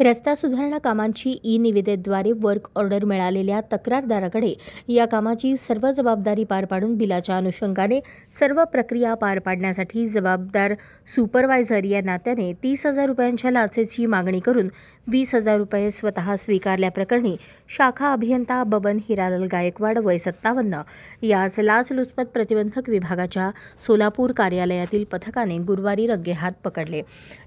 रस्ता सुधारणा कामांची ई-निविदेद्वारे वर्क ऑर्डर मिळालेल्या तक्रारदाराकडे या कामाची सर्व जबाबदारी पार पाडून बिलाच्या अनुषंगाने सर्व प्रक्रिया पार पाडण्यासाठी जबाबदार सुपरवायझर या नात्याने 30,000 रुपयांच्या लाचेची मागणी करून 20,000 रुपये स्वतः स्वीकारल्याप्रकरणी शाखा अभियंता बबन हिरालाल गायकवाड वय 57 यास लाचलुचपत प्रतिबंधक विभागाच्या सोलापूर कार्यालयातील पथकाने गुरुवारी रंगेहात पकडले।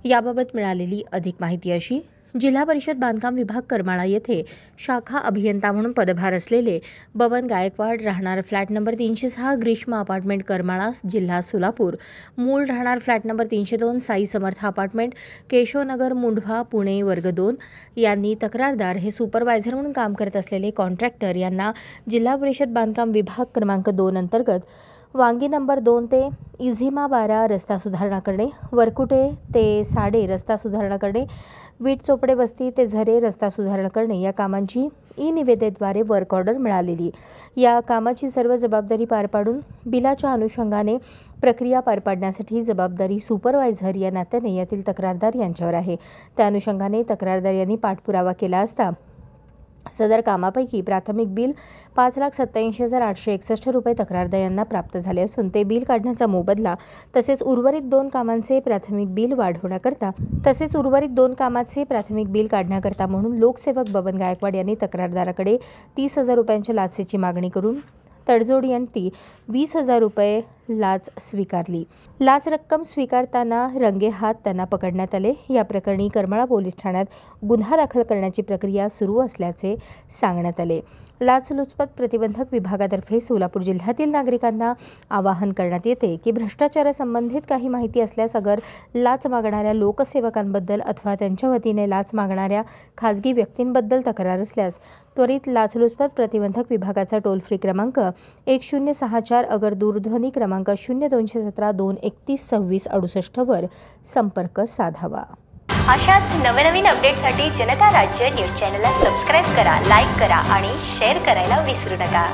याबाबत मिळालेली अधिक माहिती अशी: जिल्हा परिषद बांधकाम विभाग करमाळा येथे शाखा अभियंता म्हणून पदभार असलेले बबन गायकवाड, राहणार फ्लॅट नंबर 306 ग्रीष्म अपार्टमेंट करमाळा, जिल्हा सोलापूर, मूळ राहणार फ्लॅट नंबर 302 साई समर्थ अपार्टमेंट, केशवनगर, मुंढवा, पुणे वर्ग 2 यांनी तक्रारदार हे सुपरवायझर म्हणून काम करत असलेले कॉन्ट्रॅक्टर यांना जिल्हा परिषद बांधकाम विभाग क्रमांक 2 अंतर्गत वांगी नंबर 2 ते इझिमा 12 रस्ता सुधारणा करणे, वरकुटे ते साडे रस्ता सुधारणा करणे, वीट चोपडे वस्ती ते झरे रस्ता सुधारणा करणे या कामांची ई-निविदेद्वारे वर्क ऑर्डर मिळालेली। या कामाची सर्व जबाबदारी पार पाडून बिलाच्या अनुषंगाने प्रक्रिया पार पाडण्यासाठी जबाबदारी सुपरवायझर या नात्याने यातील तक्रारदार यांच्यावर आहे। त्या अनुषंगाने तक्रारदार यांनी पाठपुरावा केला असता सदर कामापैकी प्राथमिक बिल 5,87,861 रुपये तक्रारदार यांना प्राप्त झाले असून ते बिल काढण्याचा मोबदला तसेच उर्वरित दोन कामाचे प्राथमिक बिल काढण्याकरता म्हणून लोकसेवक बबन गायकवाड यांनी तक्रारदाराकडे 30,000 रुपयांच्या लाचेची मागणी करून तडजोडी अंती 20,000 रुपये लाच स्वीकारली। लाच रक्कम स्वीकारताना रंगेहात त्यांना पकडण्यात आले। या प्रकरणी करमाळा पोलीस ठाण्यात गुन्हा दाखल करण्याची प्रक्रिया सुरू असल्याचे सांगण्यात आले। लाचलुचपत प्रतिबंधक विभागातर्फे सोलापूर जिल्ह्यातील नागरिकांना आवाहन करण्यात येते की भ्रष्टाचारासंबंधित काही माहिती असल्यास अगर लाच मागणाऱ्या लोकसेवकांबद्दल अथवा त्यांच्या वतीने लाच मागणाऱ्या खाजगी व्यक्तींबद्दल तक्रार असल्यास त्वरित लाचलुचपत प्रतिबंधक विभागाचा टोल फ्री क्रमांक 1064 अगर दूरध्वनी क्रमांक 0217 231 26 68 वर संपर्क साधावा। अशाच नवनवीन अपडेटसाठी जनता राज्य न्यूज चॅनलला सबस्क्राईब करा, लाईक करा आणि शेअर करायला विसरू नका।